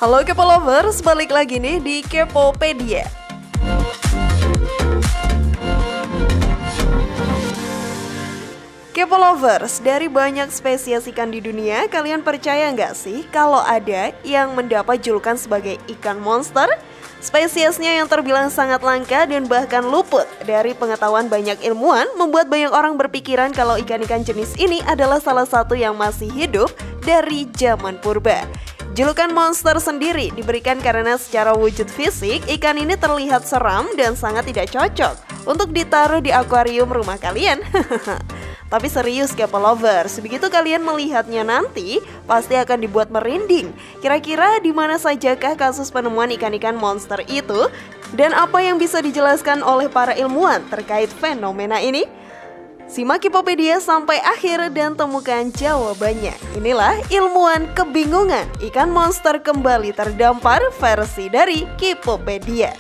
Halo Kepo Lovers, balik lagi nih di Kepopedia. Kepo Lovers, dari banyak spesies ikan di dunia, kalian percaya nggak sih kalau ada yang mendapat julukan sebagai ikan monster? Spesiesnya yang terbilang sangat langka dan bahkan luput dari pengetahuan banyak ilmuwan membuat banyak orang berpikiran kalau ikan-ikan jenis ini adalah salah satu yang masih hidup dari zaman purba. Julukan monster sendiri diberikan karena secara wujud fisik ikan ini terlihat seram dan sangat tidak cocok untuk ditaruh di akuarium rumah kalian. Tapi serius Kepo Lovers, begitu kalian melihatnya nanti pasti akan dibuat merinding. Kira-kira di mana sajakah kasus penemuan ikan-ikan monster itu? Dan apa yang bisa dijelaskan oleh para ilmuwan terkait fenomena ini? Simak Kepopedia sampai akhir dan temukan jawabannya. Inilah ilmuwan kebingungan, ikan monster kembali terdampar versi dari Kepopedia.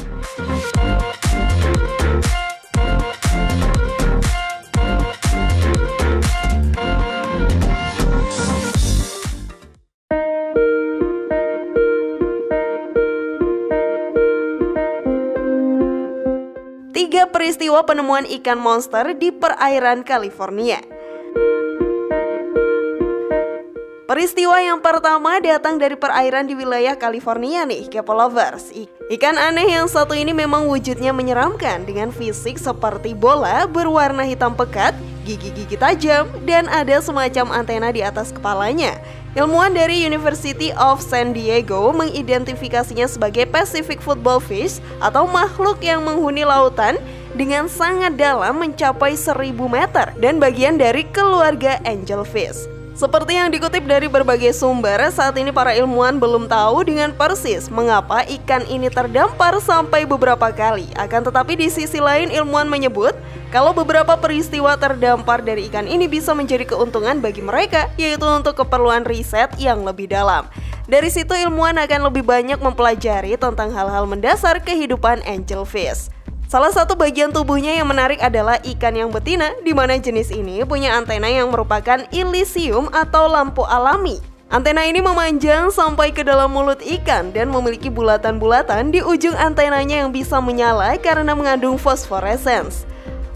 Tiga peristiwa penemuan ikan monster di perairan California. Peristiwa yang pertama datang dari perairan di wilayah California nih, Kepo Lovers. Ikan aneh yang satu ini memang wujudnya menyeramkan dengan fisik seperti bola berwarna hitam pekat, gigi-gigi tajam, dan ada semacam antena di atas kepalanya. Ilmuwan dari University of San Diego mengidentifikasinya sebagai Pacific Football Fish atau makhluk yang menghuni lautan dengan sangat dalam mencapai 1000 meter dan bagian dari keluarga angelfish. Seperti yang dikutip dari berbagai sumber, saat ini para ilmuwan belum tahu dengan persis mengapa ikan ini terdampar sampai beberapa kali. Akan tetapi di sisi lain ilmuwan menyebut kalau beberapa peristiwa terdampar dari ikan ini bisa menjadi keuntungan bagi mereka, yaitu untuk keperluan riset yang lebih dalam. Dari situ ilmuwan akan lebih banyak mempelajari tentang hal-hal mendasar kehidupan angelfish. Salah satu bagian tubuhnya yang menarik adalah ikan yang betina, di mana jenis ini punya antena yang merupakan elysium atau lampu alami. Antena ini memanjang sampai ke dalam mulut ikan dan memiliki bulatan-bulatan di ujung antenanya yang bisa menyala karena mengandung fosforescens.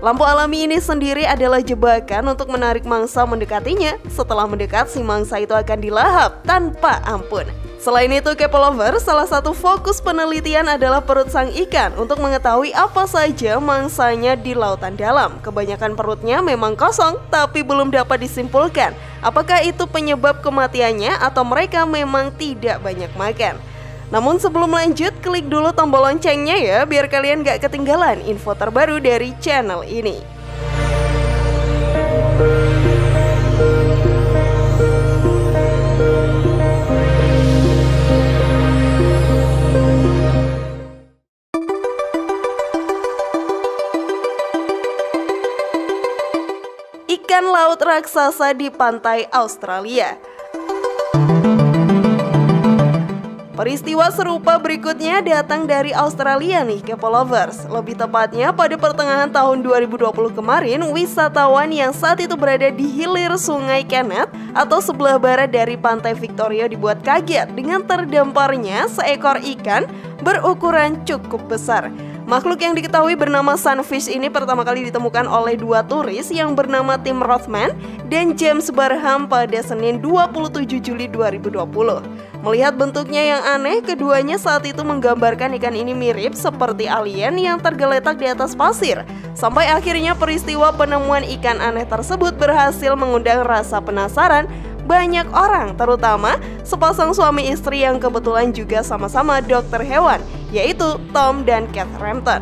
Lampu alami ini sendiri adalah jebakan untuk menarik mangsa mendekatinya. Setelah mendekat, si mangsa itu akan dilahap tanpa ampun. Selain itu, Kepo Lovers, salah satu fokus penelitian adalah perut sang ikan untuk mengetahui apa saja mangsanya di lautan dalam. Kebanyakan perutnya memang kosong, tapi belum dapat disimpulkan apakah itu penyebab kematiannya atau mereka memang tidak banyak makan. Namun sebelum lanjut, klik dulu tombol loncengnya ya, biar kalian gak ketinggalan info terbaru dari channel ini. Ikan laut raksasa di pantai Australia. Peristiwa serupa berikutnya datang dari Australia nih Kepo Lovers. Lebih tepatnya pada pertengahan tahun 2020 kemarin, wisatawan yang saat itu berada di hilir sungai Kenneth atau sebelah barat dari pantai Victoria dibuat kaget dengan terdamparnya seekor ikan berukuran cukup besar. Makhluk yang diketahui bernama sunfish ini pertama kali ditemukan oleh dua turis yang bernama Tim Rothman dan James Barham pada Senin 27 Juli 2020. Melihat bentuknya yang aneh, keduanya saat itu menggambarkan ikan ini mirip seperti alien yang tergeletak di atas pasir. Sampai akhirnya peristiwa penemuan ikan aneh tersebut berhasil mengundang rasa penasaran banyak orang, terutama sepasang suami istri yang kebetulan juga sama-sama dokter hewan, yaitu Tom dan Kate Rampton.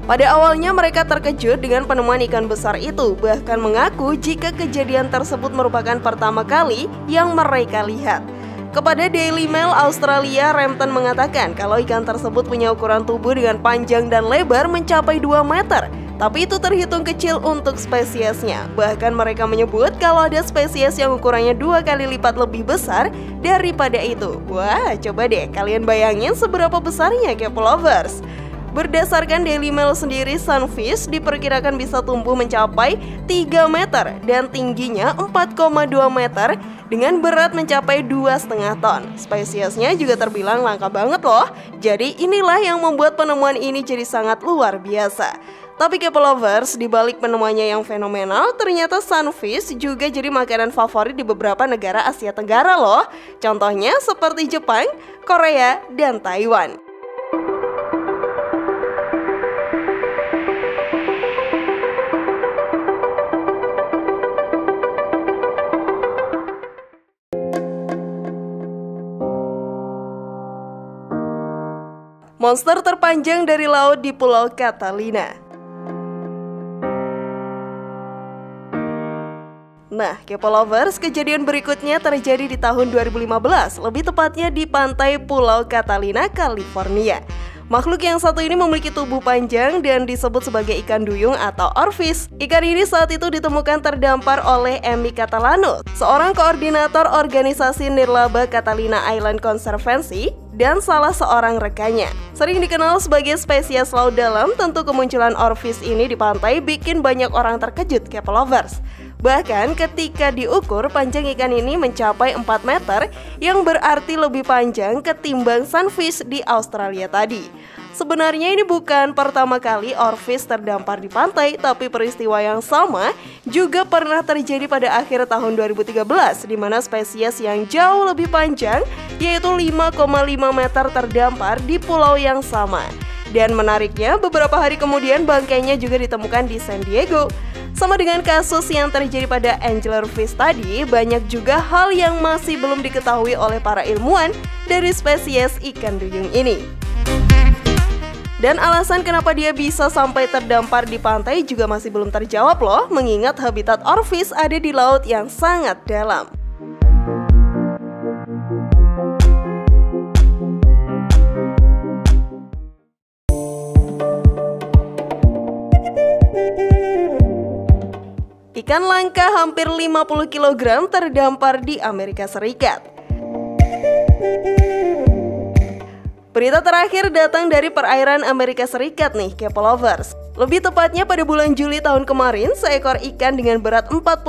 Pada awalnya mereka terkejut dengan penemuan ikan besar itu, bahkan mengaku jika kejadian tersebut merupakan pertama kali yang mereka lihat. Kepada Daily Mail Australia, Rampton mengatakan kalau ikan tersebut punya ukuran tubuh dengan panjang dan lebar mencapai 2 meter. Tapi itu terhitung kecil untuk spesiesnya. Bahkan mereka menyebut kalau ada spesies yang ukurannya 2 kali lipat lebih besar daripada itu. Wah, coba deh kalian bayangin seberapa besarnya Kepo Lovers. Berdasarkan Daily Mail sendiri, sunfish diperkirakan bisa tumbuh mencapai 3 meter dan tingginya 4,2 meter dengan berat mencapai 2,5 ton. Spesiesnya juga terbilang langka banget loh. Jadi inilah yang membuat penemuan ini jadi sangat luar biasa. Tapi K-Lovers, di balik penemuannya yang fenomenal, ternyata sunfish juga jadi makanan favorit di beberapa negara Asia Tenggara loh. Contohnya seperti Jepang, Korea, dan Taiwan. Monster terpanjang dari laut di Pulau Catalina. Nah, K-Lovers, kejadian berikutnya terjadi di tahun 2015, lebih tepatnya di pantai Pulau Catalina, California. Makhluk yang satu ini memiliki tubuh panjang dan disebut sebagai ikan duyung atau oarfish. Ikan ini saat itu ditemukan terdampar oleh Amy Catalano, seorang koordinator organisasi nirlaba Catalina Island Conservancy dan salah seorang rekannya. Sering dikenal sebagai spesies laut dalam, tentu kemunculan oarfish ini di pantai bikin banyak orang terkejut, K-Lovers. Bahkan ketika diukur, panjang ikan ini mencapai 4 meter, yang berarti lebih panjang ketimbang sunfish di Australia tadi. Sebenarnya ini bukan pertama kali oarfish terdampar di pantai, tapi peristiwa yang sama juga pernah terjadi pada akhir tahun 2013, di mana spesies yang jauh lebih panjang, yaitu 5,5 meter terdampar di pulau yang sama. Dan menariknya, beberapa hari kemudian bangkainya juga ditemukan di San Diego. Sama dengan kasus yang terjadi pada anglerfish tadi, banyak juga hal yang masih belum diketahui oleh para ilmuwan dari spesies ikan duyung ini. Dan alasan kenapa dia bisa sampai terdampar di pantai juga masih belum terjawab loh, mengingat habitat oarfish ada di laut yang sangat dalam. Ikan langka hampir 50 kg terdampar di Amerika Serikat. Berita terakhir datang dari perairan Amerika Serikat nih, K-Lovers. Lebih tepatnya pada bulan Juli tahun kemarin, seekor ikan dengan berat 45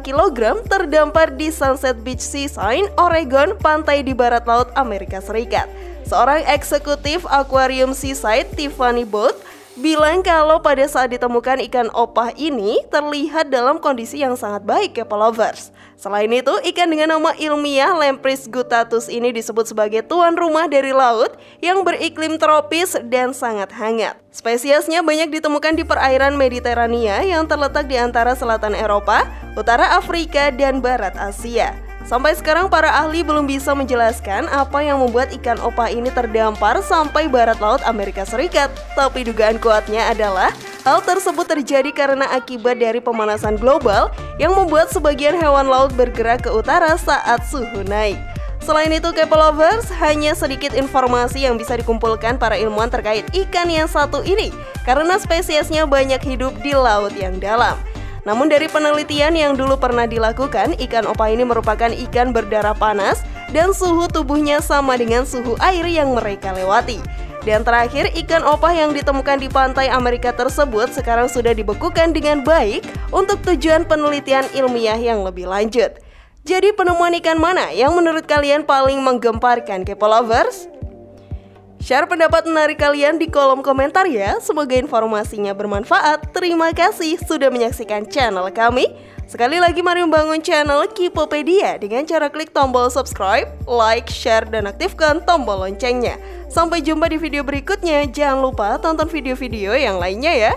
kg terdampar di Sunset Beach Seaside, Oregon, pantai di barat laut Amerika Serikat. Seorang eksekutif Aquarium Seaside, Tiffany Booth, bilang kalau pada saat ditemukan ikan opah ini terlihat dalam kondisi yang sangat baik, K-Lovers. Selain itu, ikan dengan nama ilmiah Lamprey guttatus ini disebut sebagai tuan rumah dari laut yang beriklim tropis dan sangat hangat. Spesiesnya banyak ditemukan di perairan Mediterania yang terletak di antara selatan Eropa, utara Afrika, dan barat Asia. Sampai sekarang para ahli belum bisa menjelaskan apa yang membuat ikan opah ini terdampar sampai barat laut Amerika Serikat. Tapi dugaan kuatnya adalah hal tersebut terjadi karena akibat dari pemanasan global yang membuat sebagian hewan laut bergerak ke utara saat suhu naik. Selain itu, K-Lovers, hanya sedikit informasi yang bisa dikumpulkan para ilmuwan terkait ikan yang satu ini karena spesiesnya banyak hidup di laut yang dalam. Namun dari penelitian yang dulu pernah dilakukan, ikan opah ini merupakan ikan berdarah panas dan suhu tubuhnya sama dengan suhu air yang mereka lewati. Dan terakhir, ikan opah yang ditemukan di pantai Amerika tersebut sekarang sudah dibekukan dengan baik untuk tujuan penelitian ilmiah yang lebih lanjut. Jadi penemuan ikan mana yang menurut kalian paling menggemparkan, K-Lovers? Share pendapat menarik kalian di kolom komentar ya. Semoga informasinya bermanfaat. Terima kasih sudah menyaksikan channel kami. Sekali lagi mari membangun channel Kipopedia dengan cara klik tombol subscribe, like, share, dan aktifkan tombol loncengnya. Sampai jumpa di video berikutnya. Jangan lupa tonton video-video yang lainnya ya.